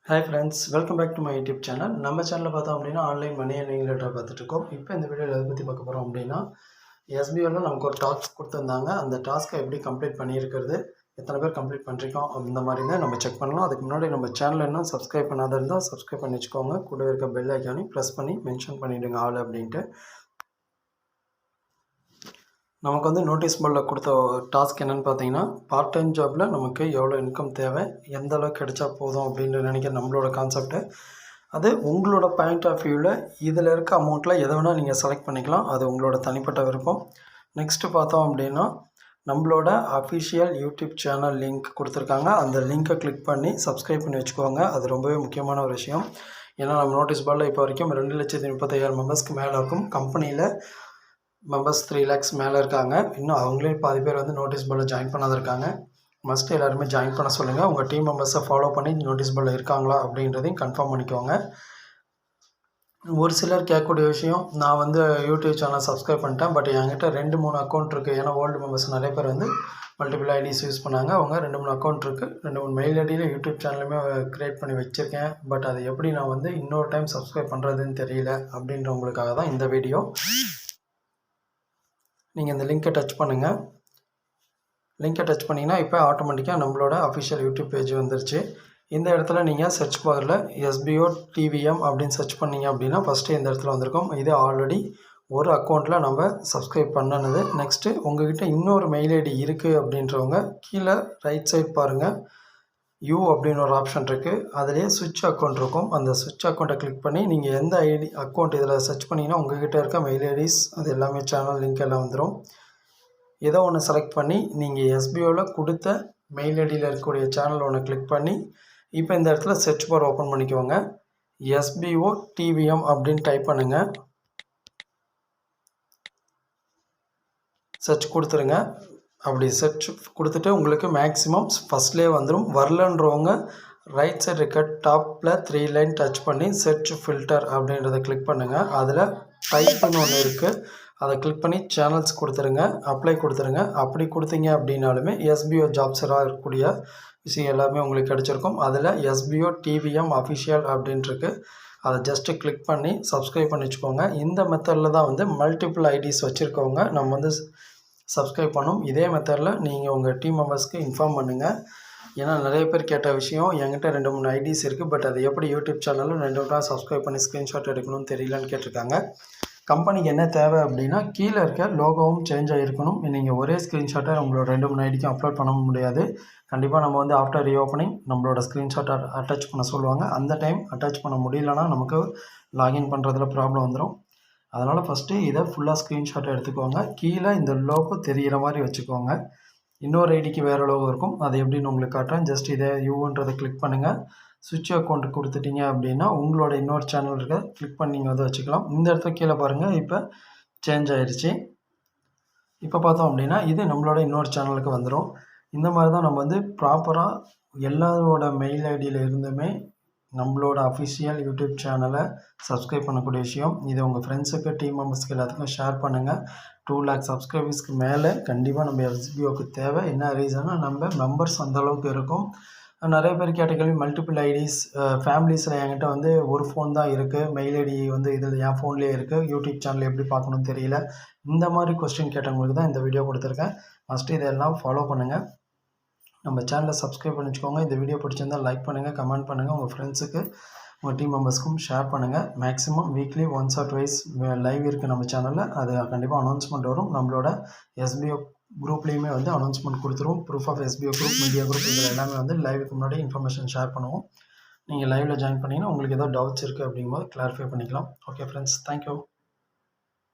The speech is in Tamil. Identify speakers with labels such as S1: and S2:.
S1: Hi friends, welcome back to my YouTube channel. நம்ம சேனலில் பார்த்தோம் அப்படின்னா ஆன்லைன் மணி ஏர்னிங் ரிலேட்டடாக பார்த்துட்ருக்கோம். இப்போ இந்த வீடியோவில் எதை பற்றி பார்க்க போகிறோம் அப்படின்னா, எஸ்பிஓவில் நமக்கு ஒரு டாஸ்க் கொடுத்துருந்தாங்க. அந்த டாஸ்க்கை எப்படி கம்ப்ளீட் பண்ணியிருக்கிறது, எத்தனை பேர் கம்ப்ளீட் பண்ணிருக்கோம் அந்த மாதிரி தான் நம்ம செக் பண்ணலாம். அதுக்கு முன்னாடி நம்ம சேனல் இன்னும் சப்ஸ்கிரைப் பண்ணாத இருந்தால் சப்ஸ்கிரைப் பண்ணி வச்சுக்கோங்க. கூட இருக்க பெல் ஐக்கானையும் ப்ரெஸ் பண்ணி மென்ஷன் பண்ணிவிடுங்க ஆல் அப்படின்ட்டு. நமக்கு வந்து நோட்டீஸ் போர்டில் கொடுத்த டாஸ்க் என்னென்னு பார்த்தீங்கன்னா, பார்ட் டைம் ஜாபில் நமக்கு எவ்வளோ இன்கம் தேவை, எந்த அளவுக்கு கிடைச்சா போதும் அப்படின்னு நினைக்கிற நம்மளோட கான்செப்ட்டு. அது உங்களோட பாயிண்ட் ஆஃப் வியூவில் இதில் இருக்க அமௌண்ட்டில் எதை வேணால் நீங்கள் செலக்ட் பண்ணிக்கலாம். அது உங்களோட தனிப்பட்ட விருப்பம். நெக்ஸ்ட்டு பார்த்தோம் அப்படின்னா, நம்மளோட அஃபிஷியல் யூடியூப் சேனல் லிங்க் கொடுத்துருக்காங்க. அந்த லிங்க்கை கிளிக் பண்ணி சப்ஸ்கிரைப் பண்ணி வச்சுக்கோங்க. அது ரொம்பவே முக்கியமான ஒரு விஷயம். ஏன்னா நம்ம நோட்டீஸ் போர்டில் இப்போ வரைக்கும் 2,35,000 மெம்பர்ஸ்க்கு மேலே இருக்கும். கம்பெனியில் மெம்பர்ஸ் 3 lakhs மேலே இருக்காங்க. இன்னும் அவங்களே பாதி பேர் வந்து நோட்டீஸ் போர்டில் ஜாயின் பண்ணாத இருக்காங்க. மஸ்ட்டு எல்லாருமே ஜாயின் பண்ண சொல்லுங்கள். உங்கள் டீம் மெம்பர்ஸை ஃபாலோ பண்ணி நோட்டீஸ் போர்டில் இருக்காங்களா அப்படின்றதையும் கன்ஃபார்ம் பண்ணிக்கோங்க. ஒரு சிலர் கேட்கக்கூடிய விஷயம், நான் வந்து யூடியூப் சேனல் சப்ஸ்கிரைப் பண்ணிட்டேன், பட் என்கிட்ட 2-3 அக்கௌண்ட் இருக்குது. ஏன்னா ஓல்டு மெம்பர்ஸ் நிறைய பேர் வந்து மல்டிபிள் ஐடிஸ் யூஸ் பண்ணாங்க. அவங்க 2-3 அக்கௌண்ட் இருக்குது. 2-3 மெயில் ஐடியில் யூடியூப் சேனலுமே க்ரியேட் பண்ணி வச்சுருக்கேன். பட் அதை எப்படி நான் வந்து இன்னொரு டைம் சப்ஸ்கிரைப் பண்ணுறதுன்னு தெரியல அப்படின்றவங்களுக்காக தான் இந்த வீடியோ. நீங்கள் இந்த லிங்க்கை டச் பண்ணுங்கள். லிங்க்கை டச் பண்ணிங்கன்னா இப்போ ஆட்டோமேட்டிக்காக நம்மளோட அஃபிஷியல் யூடியூப் பேஜ் வந்துருச்சு. இந்த இடத்துல நீங்கள் சர்ச் பாரில் எஸ்பிஓ டிவிஎம் அப்படின்னு சர்ச் பண்ணிங்க அப்படின்னா ஃபஸ்ட்டு இந்த இடத்துல வந்திருக்கும். இது ஆல்ரெடி ஒரு அக்கௌண்ட்டில் நம்ம சப்ஸ்கிரைப் பண்ணினது. நெக்ஸ்ட்டு உங்கள்கிட்ட இன்னொரு மெயில் ஐடி இருக்குது அப்படின்றவங்க கீழே ரைட் சைட் பாருங்கள், யூ அப்படின்னு ஒரு ஆப்ஷன் இருக்குது. அதிலே சுவிட்ச் அக்கௌண்ட் இருக்கும். அந்த சுவிட்ச் அக்கௌண்ட்டை கிளிக் பண்ணி நீங்கள் எந்த ஐடி அக்கௌண்ட் இதில் சர்ச் பண்ணிங்கன்னா உங்கள்கிட்ட இருக்க மெயில் ஐடிஸ் அது எல்லாமே சேனல் லிங்க் எல்லாம் வந்துடும். ஏதோ ஒன்று செலக்ட் பண்ணி நீங்கள் எஸ்பிஓவில் கொடுத்த மெயில் ஐடியில் இருக்கக்கூடிய சேனல் ஒன்று கிளிக் பண்ணி இப்போ இந்த இடத்துல சர்ச் பார் ஓப்பன் பண்ணிக்கோங்க. எஸ்பிஓ டிவிஎம் அப்படின்னு டைப் பண்ணுங்கள். சர்ச் கொடுத்துருங்க. அப்படி சர்ச் கொடுத்துட்டு உங்களுக்கு மேக்ஸிமம் ஃபஸ்ட்லேயே வந்துடும். வரலன்றவங்க ரைட் சைடு இருக்க டாப்பில் 3 லைன் டச் பண்ணி சர்ச் ஃபில்டர் அப்படின்றத கிளிக் பண்ணுங்கள். அதில் டைப்னு ஒன்று இருக்குது. அதை கிளிக் பண்ணி சேனல்ஸ் கொடுத்துருங்க, அப்ளை கொடுத்துருங்க. அப்படி கொடுத்தீங்க அப்படின்னாலுமே எஸ்பிஓ ஜாப்ஸராக இருக்கக்கூடிய விஷயம் எல்லாமே உங்களுக்கு கிடச்சிருக்கும். அதில் எஸ்பிஓ டிவிஎம் அஃபிஷியல் அப்படின்ட்டுருக்கு. அதை ஜஸ்ட்டு கிளிக் பண்ணி சப்ஸ்கிரைப் பண்ணி வச்சுக்கோங்க. இந்த மெத்தடில் தான் வந்து மல்டிபிள் ஐடிஸ் வச்சுருக்கவங்க நம்ம வந்து சப்ஸ்கிரைப் பண்ணும். இதே மெத்தடில் நீங்கள் உங்கள் டீம் மெம்பர்ஸ்க்கு இன்ஃபார்ம் பண்ணுங்கள். ஏன்னா நிறைய பேர் கேட்ட விஷயம், என்கிட்ட 2-3 ஐடிஸ் இருக்குது, பட் அது எப்படி யூடியூப் சேனலில் 2 சப்ஸ்கிரைப் பண்ணி ஸ்க்ரீன்ஷாட் எடுக்கணும்னு தெரியலன்னு கேட்டிருக்காங்க. கம்பெனிக்கு என்ன தேவை அப்படின்னா, கீழே இருக்க லோகோவும் சேஞ்ச் ஆகிருக்கணும். நீங்கள் ஒரே ஸ்க்ரீன்ஷாட்டை உங்களோட 2-3 ஐடிக்கும் அப்லோட் பண்ண முடியாது. கண்டிப்பாக நம்ம வந்து ஆஃப்டர் ரீஓப்பனிங் நம்மளோட ஸ்க்ரீன்ஷாட்டை அட்டாச் பண்ண சொல்லுவாங்க. அந்த டைம் அட்டாச் பண்ண முடியலன்னா நமக்கு லாகின் பண்ணுறதுல ப்ராப்ளம் வந்துடும். அதனால் ஃபஸ்ட்டு இதை ஃபுல்லாக ஸ்க்ரீன்ஷாட் எடுத்துக்கோங்க. கீழே இந்த லோகோ தெரிகிற மாதிரி வச்சுக்கோங்க. இன்னொரு ஐடிக்கு வேறு லோகோ இருக்கும், அது எப்படின்னு உங்களுக்கு காட்டுறேன். ஜஸ்ட் இதை யூன்றதை கிளிக் பண்ணுங்கள். சுவிட்ச் அக்கௌண்ட் கொடுத்துட்டீங்க அப்படின்னா உங்களோட இன்னொரு சேனல் இருக்க கிளிக் பண்ணி நீங்கள் வந்து வச்சுக்கலாம். இந்த இடத்துல கீழே பாருங்கள், இப்போ சேஞ்ச் ஆயிடுச்சு. இப்போ பார்த்தோம் அப்படின்னா இது நம்மளோட இன்னொரு சேனலுக்கு வந்துடும். இந்த மாதிரி தான் நம்ம வந்து ப்ராப்பராக எல்லாரோட மெயில் ஐடியில் இருந்துமே நம்மளோட அஃபிஷியல் யூடியூப் சேனலை சப்ஸ்கிரைப் பண்ணக்கூடிய விஷயம். இதை உங்கள் ஃப்ரெண்ட்ஸுக்கு டீம் மெம்பர்ஸ்க்கு எல்லாத்துக்கும் ஷேர் பண்ணுங்கள். 2 lakh சப்ஸ்கிரைபர்ஸ்க்கு மேலே கண்டிப்பாக நம்ம எஸ்பிஓக்கு தேவை. என்ன ரீசன்னா நம்ம மெம்பர்ஸ் அந்தளவுக்கு இருக்கும். நிறைய பேர் கேட்ட கேள்வி, மல்டிபிள் ஐடிஸ் ஃபேமிலிஸில் என்கிட்ட வந்து ஒரு ஃபோன் தான் இருக்குது, மெயில் ஐடி வந்து இதில் என் ஃபோன்லேயே இருக்குது, யூடியூப் சேனல் எப்படி பார்க்கணும்னு தெரியல. இந்த மாதிரி கொஸ்டின் கேட்டவங்களுக்கு தான் இந்த வீடியோ கொடுத்துருக்கேன். ஃபஸ்ட்டு இதெல்லாம் ஃபாலோ பண்ணுங்கள். நம்ம சேனலை சப்ஸ்கிரைப் பண்ணி வச்சுக்கோங்க. இந்த வீடியோ பிடிச்சிருந்தால் லைக் பண்ணுங்கள், கமெண்ட் பண்ணுங்கள், உங்கள் ஃப்ரெண்ட்ஸுக்கு உங்கள் டீம் மெம்பர்ஸ்க்கும் ஷேர் பண்ணுங்கள். மேக்ஸிமம் வீக்லி 1 or 2 லைவ் இருக்குது நம்ம சேனலில். அது கண்டிப்பாக அனௌன்ஸ்மெண்ட் வரும். நம்மளோட எஸ்பிஓ குரூப்லேயுமே வந்து அனௌன்ஸ்மெண்ட் கொடுத்துருவோம். Proof of SPO group, media group, இதில் எல்லாமே வந்து லைவுக்கு முன்னாடி இன்ஃபர்மேஷன் ஷேர் பண்ணுவோம். நீங்கள் லைவில் ஜாயின் பண்ணிங்கன்னா உங்களுக்கு ஏதோ டவுட்ஸ் இருக்குது அப்படிங்கும்போது கிளாரிஃபை பண்ணிக்கலாம். Okay friends, thank you.